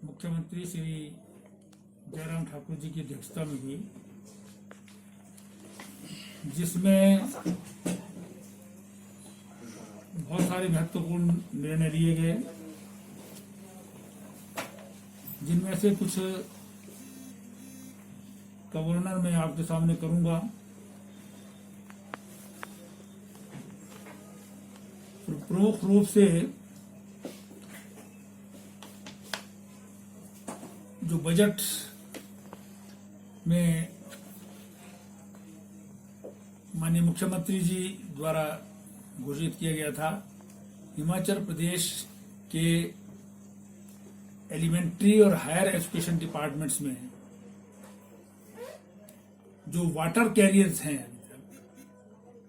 मुख्यमंत्री श्री जयराम ठाकुर जी की अध्यक्षता में हुई, जिसमें बहुत सारे महत्वपूर्ण निर्णय लिए गए, जिनमें से कुछ का वर्णन मैं आपके सामने करूंगा। प्रमुख रूप से जो बजट में माननीय मुख्यमंत्री जी द्वारा घोषित किया गया था, हिमाचल प्रदेश के एलिमेंट्री और हायर एजुकेशन डिपार्टमेंट्स में जो वाटर कैरियर्स हैं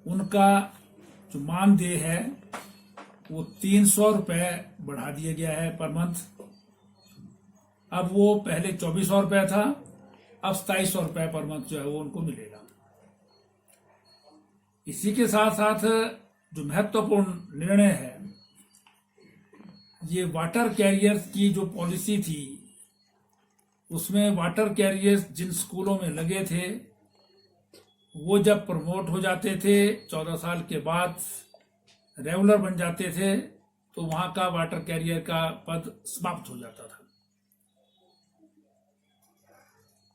उनका जो मानदेय है वो 300 रुपए बढ़ा दिया गया है पर मंथ। अब वो पहले 2400 रुपए था, अब 2700 रुपए पर मंथ जो है वो उनको मिलेगा। इसी के साथ साथ जो महत्वपूर्ण निर्णय है, ये वाटर कैरियर्स की जो पॉलिसी थी उसमें वाटर कैरियर्स जिन स्कूलों में लगे थे वो जब प्रमोट हो जाते थे 14 साल के बाद रेगुलर बन जाते थे तो वहां का वाटर कैरियर का पद समाप्त हो जाता था।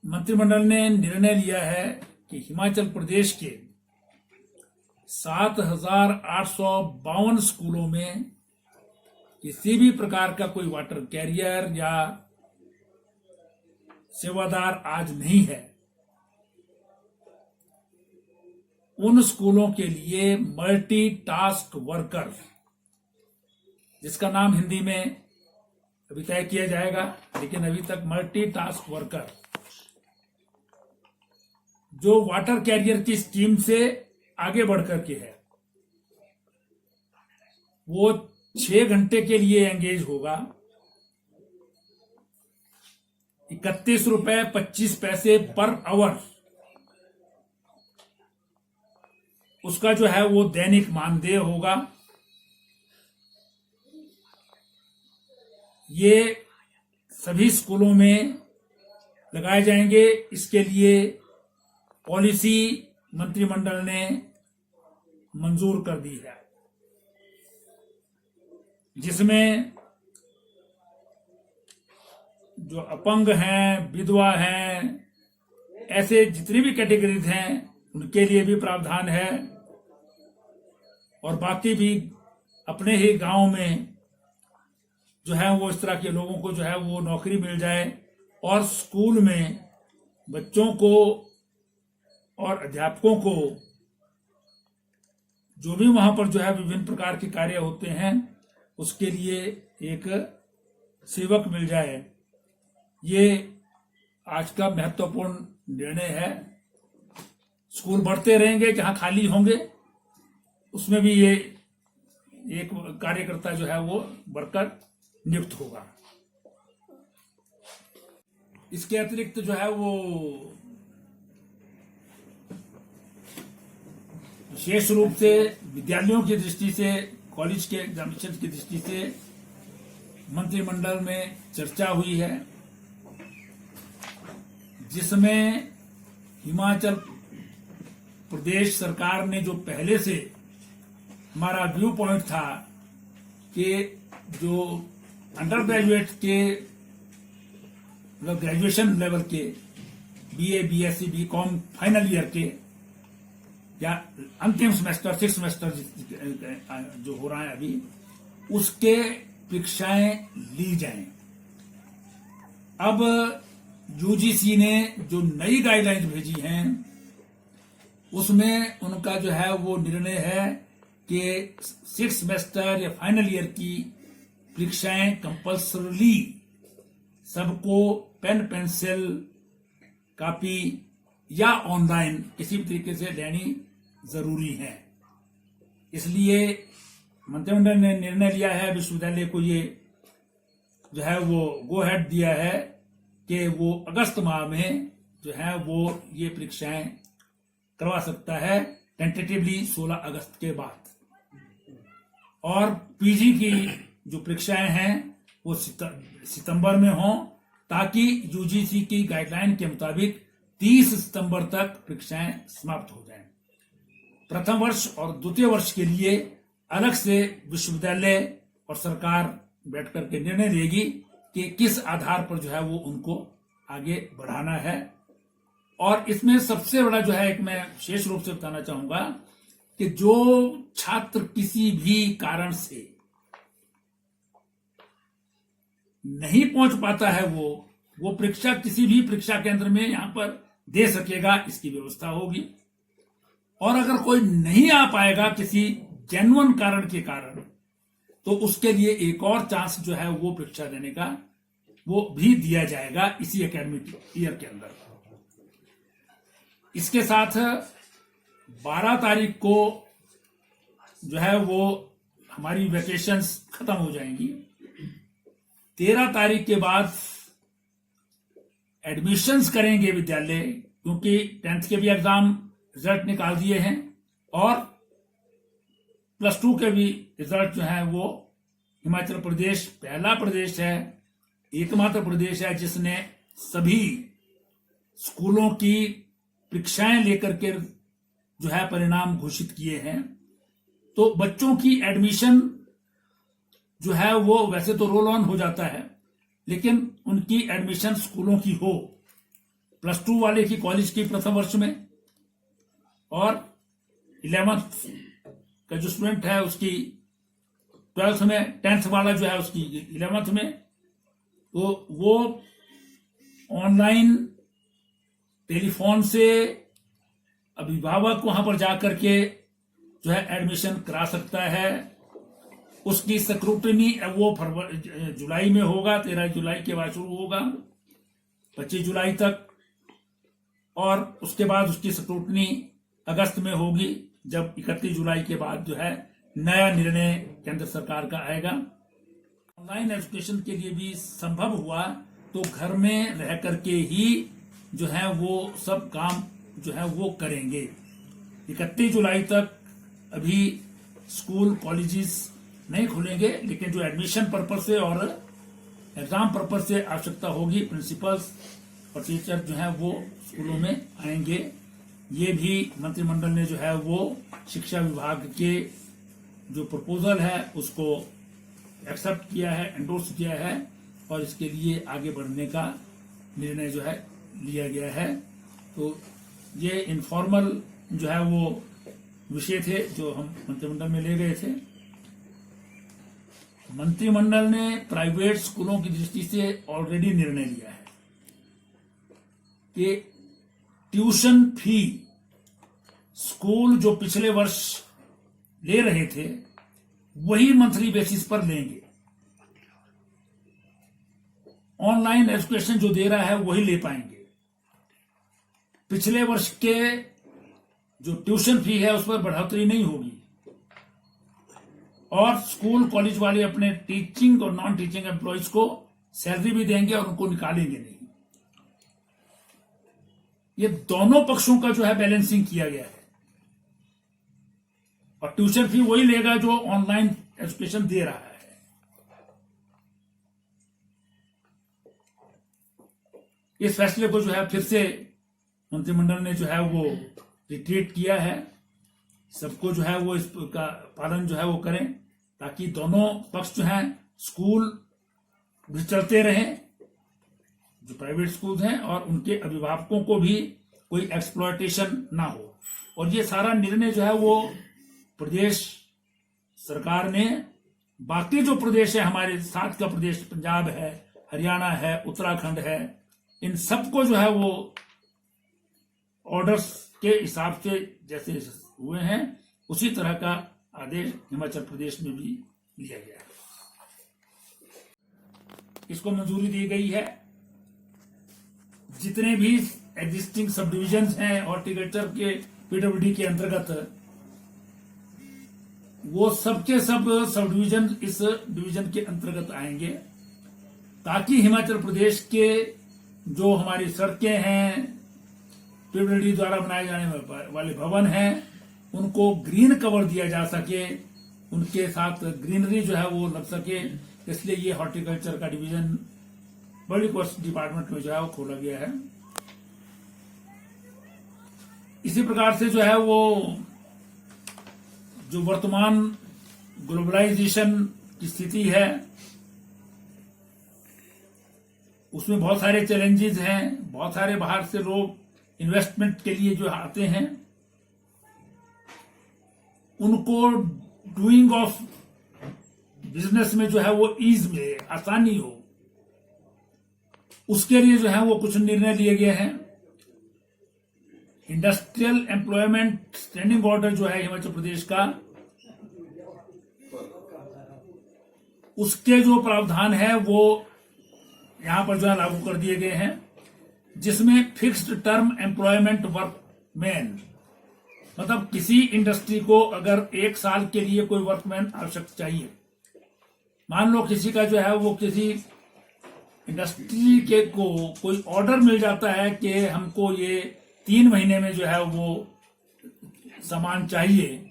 मंत्रिमंडल ने निर्णय लिया है कि हिमाचल प्रदेश के 7,852 स्कूलों में किसी भी प्रकार का कोई वाटर कैरियर या सेवादार आज नहीं है, उन स्कूलों के लिए मल्टी टास्क वर्कर, जिसका नाम हिंदी में अभी तय किया जाएगा, लेकिन अभी तक मल्टी टास्क वर्कर जो वाटर कैरियर की स्कीम से आगे बढ़कर के है, वो 6 घंटे के लिए एंगेज होगा। 31 रुपए 25 पैसे पर आवर उसका जो है वो दैनिक मानदेय होगा। ये सभी स्कूलों में लगाए जाएंगे। इसके लिए पॉलिसी मंत्रिमंडल ने मंजूर कर दी है, जिसमें जो अपंग हैं, विधवा हैं, ऐसे जितनी भी कैटेगरीज हैं उनके लिए भी प्रावधान है, और बाकी भी अपने ही गांव में जो है वो इस तरह के लोगों को जो है वो नौकरी मिल जाए, और स्कूल में बच्चों को और अध्यापकों को जो भी वहां पर जो है विभिन्न प्रकार के कार्य होते हैं उसके लिए एक सेवक मिल जाए। ये आज का महत्वपूर्ण निर्णय है। स्कूल बढ़ते रहेंगे, जहां खाली होंगे उसमें भी ये एक कार्यकर्ता जो है वो बढ़कर नियुक्त होगा। इसके अतिरिक्त जो है वो विशेष रूप से विद्यालयों की दृष्टि से, कॉलेज के एग्जामिनेशन की दृष्टि से मंत्रिमंडल में चर्चा हुई है, जिसमें हिमाचल प्रदेश सरकार ने जो पहले से हमारा व्यू पॉइंट था कि जो अंडर ग्रेजुएट के मतलब ग्रेजुएशन लेवल के BA, BSc, BCom final year के या अंतिम सेमेस्टर 6 सेमेस्टर जो हो रहा है अभी, उसके परीक्षाएं ली जाएं। अब यूजीसी ने जो नई गाइडलाइंस भेजी हैं उसमें उनका जो है वो निर्णय है कि 6 सेमेस्टर या फाइनल ईयर की परीक्षाएं कंपल्सरली सबको पेन, पेंसिल, कॉपी या ऑनलाइन किसी भी तरीके से लेनी जरूरी है। इसलिए मंत्रिमंडल ने निर्णय लिया है, विश्वविद्यालय को ये जो है वो गो हेड दिया है कि वो अगस्त माह में जो है वो ये परीक्षाएं करवा सकता है, टेंटेटिवली 16 अगस्त के बाद। और पीजी की जो परीक्षाएं हैं वो सितंबर में हो, ताकि यूजीसी की गाइडलाइन के मुताबिक 30 सितंबर तक परीक्षाएं समाप्त हो जाएं। प्रथम वर्ष और द्वितीय वर्ष के लिए अलग से विश्वविद्यालय और सरकार बैठ करके निर्णय लेगी कि किस आधार पर जो है वो उनको आगे बढ़ाना है। और इसमें सबसे बड़ा जो है, एक मैं विशेष रूप से बताना चाहूंगा कि जो छात्र किसी भी कारण से नहीं पहुंच पाता है, वो परीक्षा किसी भी परीक्षा केंद्र में यहां पर दे सकेगा, इसकी व्यवस्था होगी। और अगर कोई नहीं आ पाएगा किसी जेन्युइन कारण के कारण, तो उसके लिए एक और चांस जो है वो परीक्षा देने का वो भी दिया जाएगा इसी एकेडमिक ईयर के अंदर। इसके साथ 12 तारीख को जो है वो हमारी वैकेशंस खत्म हो जाएंगी। 13 तारीख के बाद एडमिशंस करेंगे विद्यालय, क्योंकि 10th के भी एग्जाम रिजल्ट निकाल दिए हैं और +2 के भी रिजल्ट जो है वो हिमाचल प्रदेश पहला प्रदेश है, एकमात्र प्रदेश है जिसने सभी स्कूलों की परीक्षाएं लेकर के जो है परिणाम घोषित किए हैं। तो बच्चों की एडमिशन जो है वो वैसे तो रोल ऑन हो जाता है, लेकिन उनकी एडमिशन स्कूलों की हो, +2 वाले की कॉलेज की प्रथम वर्ष में और 11th का जो स्टूडेंट है उसकी 12th में, 10th वाला जो है उसकी 11th में। तो वो ऑनलाइन टेलीफोन से अभिभावक वहां पर जाकर के जो है एडमिशन करा सकता है। उसकी स्क्रूटनी वो जुलाई में होगा, 13 जुलाई के बाद शुरू होगा 25 जुलाई तक, और उसके बाद उसकी स्क्रूटनी अगस्त में होगी, जब 31 जुलाई के बाद जो है नया निर्णय केंद्र सरकार का आएगा। ऑनलाइन एजुकेशन के लिए भी संभव हुआ तो घर में रह करके ही जो है वो सब काम जो है वो करेंगे। 31 जुलाई तक अभी स्कूल कॉलेजेस नहीं खुलेंगे, लेकिन जो एडमिशन पर्पज से और एग्जाम पर्पज से आवश्यकता होगी, प्रिंसिपल्स और टीचर जो है वो स्कूलों में आएंगे। ये भी मंत्रिमंडल ने जो है वो शिक्षा विभाग के जो प्रपोजल है उसको एक्सेप्ट किया है, एंडोर्स किया है, और इसके लिए आगे बढ़ने का निर्णय जो है लिया गया है। तो ये इनफॉर्मल जो है वो विषय थे जो हम मंत्रिमंडल में ले गए थे। मंत्रिमंडल ने प्राइवेट स्कूलों की दृष्टि से ऑलरेडी निर्णय लिया है कि ट्यूशन फी स्कूल जो पिछले वर्ष ले रहे थे वही मंथली बेसिस पर लेंगे। ऑनलाइन एजुकेशन जो दे रहा है वही ले पाएंगे। पिछले वर्ष के जो ट्यूशन फी है उस पर बढ़ोतरी नहीं होगी, और स्कूल कॉलेज वाले अपने टीचिंग और नॉन टीचिंग एम्प्लॉइज को सैलरी भी देंगे और उनको निकालेंगे नहीं। ये दोनों पक्षों का जो है बैलेंसिंग किया गया है, और ट्यूशन फी वही लेगा जो ऑनलाइन एजुकेशन दे रहा है। इस फैसले को जो है फिर से मंत्रिमंडल ने जो है वो रिट्रीट किया है। सबको जो है वो इसका पालन जो है वो करें, ताकि दोनों पक्ष जो है स्कूल भी चलते रहें, जो प्राइवेट स्कूल हैं, और उनके अभिभावकों को भी कोई एक्सप्लॉयटेशन ना हो। और ये सारा निर्णय जो है वो प्रदेश सरकार ने, बाकी जो प्रदेश है हमारे साथ का प्रदेश, पंजाब है, हरियाणा है, उत्तराखंड है, इन सबको जो है वो ऑर्डर्स के हिसाब से जैसे हुए हैं उसी तरह का आदेश हिमाचल प्रदेश में भी लिया गया है। इसको मंजूरी दी गई है। जितने भी एग्जिस्टिंग सब डिविजन हैं हॉर्टिकल्चर के पीडब्ल्यूडी के अंतर्गत, वो सबके सब डिवीजन इस डिवीजन के अंतर्गत आएंगे, ताकि हिमाचल प्रदेश के जो हमारी सड़कें हैं, पीडब्ल्यूडी द्वारा बनाए जाने वाले भवन हैं, उनको ग्रीन कवर दिया जा सके, उनके साथ ग्रीनरी जो है वो लग सके। इसलिए ये हॉर्टिकल्चर का डिवीजन पब्लिक वर्क्स डिपार्टमेंट में जो है वो खोला गया है। इसी प्रकार से जो है वो जो वर्तमान ग्लोबलाइजेशन की स्थिति है उसमें बहुत सारे चैलेंजेस हैं, बहुत सारे बाहर से लोग इन्वेस्टमेंट के लिए जो आते हैं, उनको डूइंग ऑफ बिजनेस में जो है वो ईज मिले, आसानी हो, उसके लिए जो है वो कुछ निर्णय लिए गए हैं। इंडस्ट्रियल एम्प्लॉयमेंट स्टैंडिंग ऑर्डर जो है हिमाचल प्रदेश का, उसके जो प्रावधान है वो यहां पर जो है लागू कर दिए गए हैं, जिसमें फिक्स्ड टर्म एम्प्लॉयमेंट वर्कमैन, मतलब किसी इंडस्ट्री को अगर 1 साल के लिए कोई वर्कमैन आवश्यक चाहिए, मान लो किसी का जो है वो किसी इंडस्ट्री के को कोई ऑर्डर मिल जाता है कि हमको ये 3 महीने में जो है वो सामान चाहिए,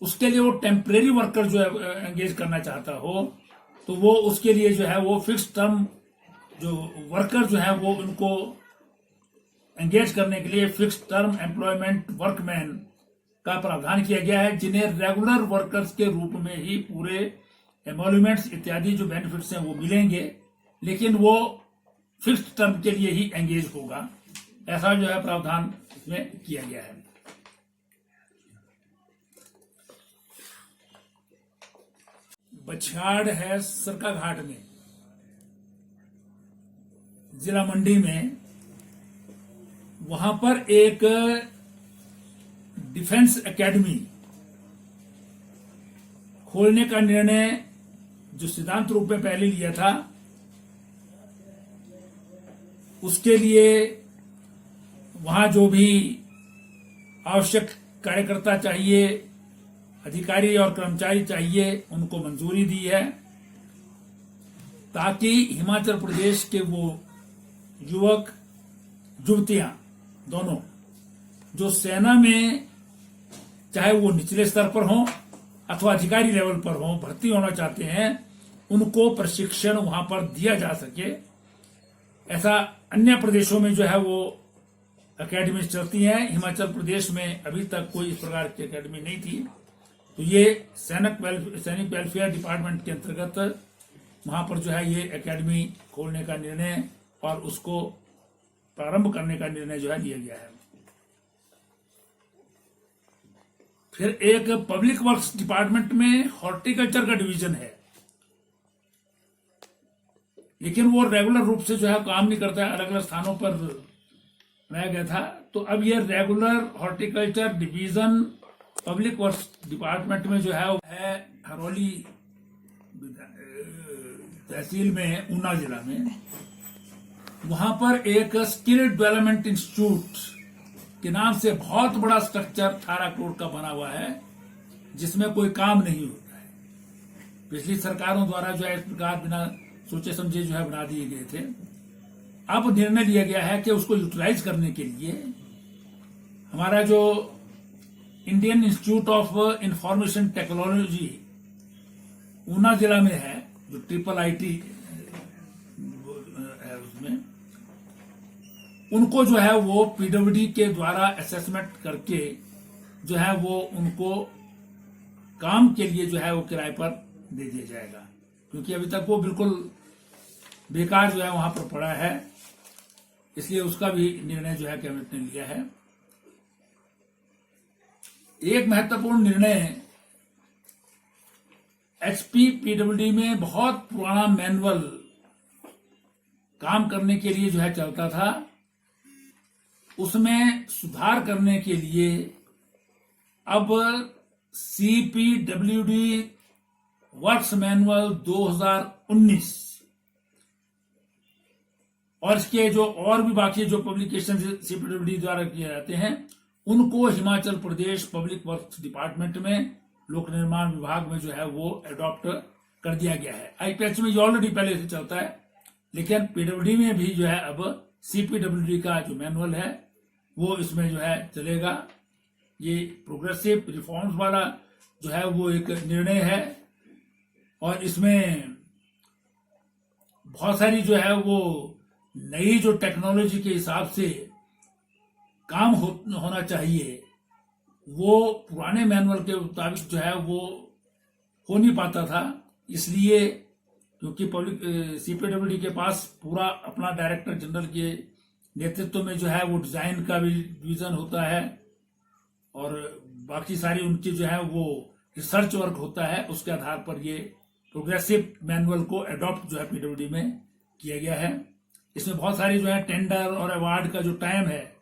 उसके लिए वो टेम्परेरी वर्कर जो है एंगेज करना चाहता हो, तो वो उसके लिए जो है वो फिक्स टर्म जो वर्कर जो है वो उनको एंगेज करने के लिए फिक्स टर्म एम्प्लॉयमेंट वर्कमैन का प्रावधान किया गया है, जिन्हें रेगुलर वर्कर्स के रूप में ही पूरे एमोल्यूमेंट्स इत्यादि जो बेनिफिट्स हैं वो मिलेंगे, लेकिन वो फिक्स्ड टर्म के लिए ही एंगेज होगा। ऐसा जो है प्रावधान इसमें किया गया है। बछाड़ है सरकाघाट में, जिला मंडी में, वहां पर एक डिफेंस एकेडमी खोलने का निर्णय जो सिद्धांत रूप में पहले लिया था, उसके लिए वहां जो भी आवश्यक कार्यकर्ता चाहिए, अधिकारी और कर्मचारी चाहिए, उनको मंजूरी दी है, ताकि हिमाचल प्रदेश के वो युवक युवतियां दोनों जो सेना में चाहे वो निचले स्तर पर हों अथवा अधिकारी लेवल पर हों, भर्ती होना चाहते हैं, उनको प्रशिक्षण वहां पर दिया जा सके। ऐसा अन्य प्रदेशों में जो है वो अकेडमी चलती हैं, हिमाचल प्रदेश में अभी तक कोई इस प्रकार की अकेडमी नहीं थी। तो ये सैनिक वेलफेयर डिपार्टमेंट के अंतर्गत वहां पर जो है ये अकेडमी खोलने का निर्णय और उसको प्रारंभ करने का निर्णय जो है लिया गया है। फिर एक पब्लिक वर्क्स डिपार्टमेंट में हॉर्टिकल्चर का डिवीजन है, लेकिन वो रेगुलर रूप से जो है काम नहीं करता है, अलग अलग स्थानों पर बनाया गया था। तो अब ये regular horticulture division public works department में जो है वो है हरोली तहसील में, ऊना जिला में। वहां पर एक स्किल डेवलपमेंट इंस्टीट्यूट के नाम से बहुत बड़ा स्ट्रक्चर 18 करोड़ का बना हुआ है, जिसमें कोई काम नहीं होता है। पिछली सरकारों द्वारा जो है इस प्रकार बिना सोचे समझे जो है बना दिए गए थे। अब निर्णय लिया गया है कि उसको यूटिलाइज करने के लिए हमारा जो Indian institute of information technology Una जिला में है, जो IIIT है, उसमें उनको जो है वो PWD के द्वारा असेसमेंट करके जो है वो उनको काम के लिए जो है वो किराए पर दे दिया जाएगा, क्योंकि अभी तक वो बिल्कुल बेकार जो है वहां पर पड़ा है। इसलिए उसका भी निर्णय जो है कैबिनेट ने लिया है। एक महत्वपूर्ण निर्णय, HPPWD में बहुत पुराना मैनुअल काम करने के लिए जो है चलता था, उसमें सुधार करने के लिए अब CPWD वर्क्स मैनुअल 2019 और इसके जो और भी बाकी जो पब्लिकेशन CPWD द्वारा किए जाते हैं, उनको Himachal Pradesh public works department में लोक निर्माण विभाग में जो है वो अडॉप्ट कर दिया गया है। IPH में ये ऑलरेडी पहले से चलता है, लेकिन PWD में भी जो है अब CPWD का जो मैनुअल है वो इसमें जो है चलेगा। ये प्रोग्रेसिव रिफॉर्म्स वाला जो है वो एक निर्णय है, और इसमें बहुत सारी जो है वो नई जो टेक्नोलॉजी के हिसाब से काम होना चाहिए, वो पुराने मैनुअल के मुताबिक जो है वो हो नहीं पाता था। इसलिए क्योंकि पब्लिक सीपीडब्ल्यूडी के पास पूरा अपना डायरेक्टर जनरल के नेतृत्व में जो है वो डिजाइन का भी डिवीजन होता है और बाकी सारी उनकी जो है वो रिसर्च वर्क होता है, उसके आधार पर ये प्रोग्रेसिव मैनुअल को अडॉप्ट जो है पीडब्ल्यूडी में किया गया है। इसमें बहुत सारी जो है टेंडर और अवार्ड का जो टाइम है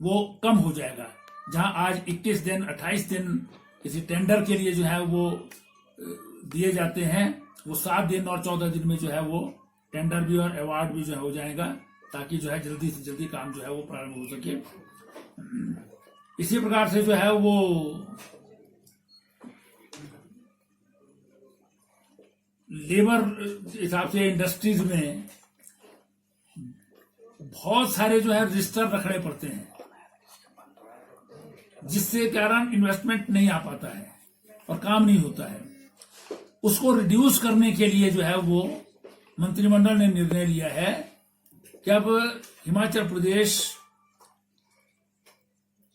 वो कम हो जाएगा। जहां आज 21 दिन 28 दिन किसी टेंडर के लिए जो है वो दिए जाते हैं, वो 7 दिन और 14 दिन में जो है वो टेंडर भी और अवार्ड भी जो है हो जाएगा, ताकि जो है जल्दी से जल्दी काम जो है वो प्रारंभ हो सके। इसी प्रकार से जो है वो लेबर हिसाब से इंडस्ट्रीज में बहुत सारे जो है रजिस्टर रखने पड़ते हैं, जिससे कारण इन्वेस्टमेंट नहीं आ पाता है और काम नहीं होता है। उसको रिड्यूस करने के लिए जो है वो मंत्रिमंडल ने निर्णय लिया है कि अब Himachal Pradesh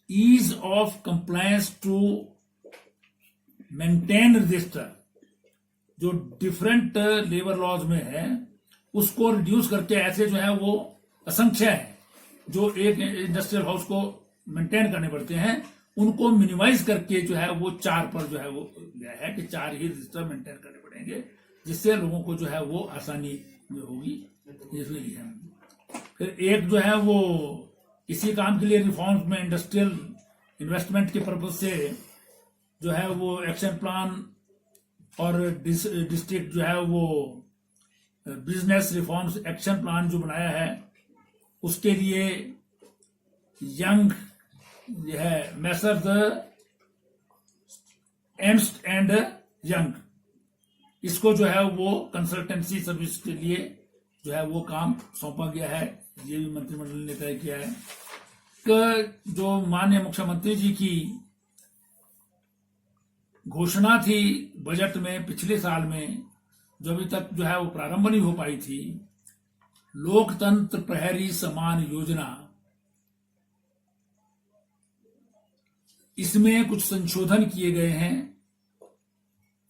ease of compliance to maintain register जो डिफरेंट लेबर लॉज में है, उसको रिड्यूस करके ऐसे जो है वो असंख्य है जो एक इंडस्ट्रियल हाउस को मेंटेन करने पड़ते हैं, उनको मिनिमाइज करके जो है वो 4 पर जो है वो गया है कि 4 ही रजिस्टर मेंटेन करने पड़ेंगे, जिससे लोगों को जो है वो आसानी होगी। इसलिए फिर एक जो है वो इसी काम के लिए रिफॉर्म्स में इंडस्ट्रियल इन्वेस्टमेंट के पर्पज से जो है वो एक्शन प्लान और डिस्ट्रिक्ट जो है वो बिजनेस रिफॉर्म्स एक्शन प्लान जो बनाया है, उसके लिए यंग जो है मैसर्स एर्नस्ट एंड यंग, इसको जो है वो कंसल्टेंसी सर्विस के लिए जो है वो काम सौंपा गया है। ये भी मंत्रिमंडल ने तय किया है कि जो माननीय मुख्यमंत्री जी की घोषणा थी बजट में पिछले साल में, जो अभी तक जो है वो प्रारंभ नहीं हो पाई थी, लोकतंत्र प्रहरी सम्मान योजना, इसमें कुछ संशोधन किए गए हैं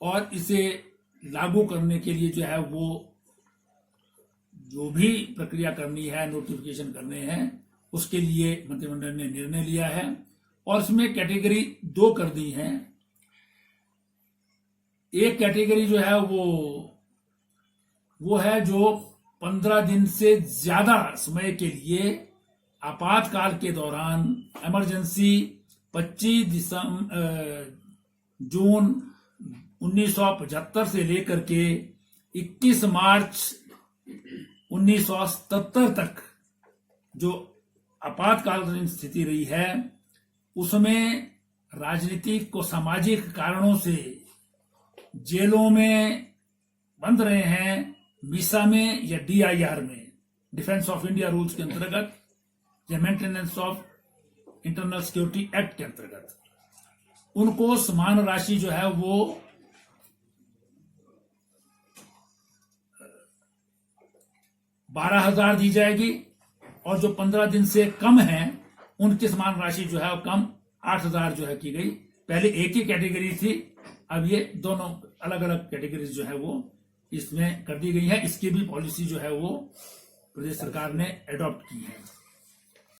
और इसे लागू करने के लिए जो है वो जो भी प्रक्रिया करनी है, नोटिफिकेशन करने हैं, उसके लिए मंत्रिमंडल ने निर्णय लिया है और इसमें कैटेगरी 2 कर दी हैं। एक कैटेगरी जो है वो है जो 15 दिन से ज्यादा समय के लिए आपातकाल के दौरान इमरजेंसी 25 जून 1975 से लेकर के 21 मार्च 1977 तक जो आपातकालीन स्थिति रही है, उसमें राजनीतिक और सामाजिक कारणों से जेलों में बंद रहे हैं, मीसा में या DIR में, डिफेंस ऑफ इंडिया रूल्स के अंतर्गत या maintenance of internal security act के अंतर्गत, उनको समान राशि जो है वो 12,000 दी जाएगी और जो 15 दिन से कम है उनकी समान राशि जो है वो कम 8,000 जो है की गई। पहले एक ही कैटेगरी थी, अब ये दोनों अलग अलग कैटेगरीज जो है वो इसमें कर दी गई है। इसकी भी पॉलिसी जो है वो प्रदेश सरकार ने एडॉप्ट की है।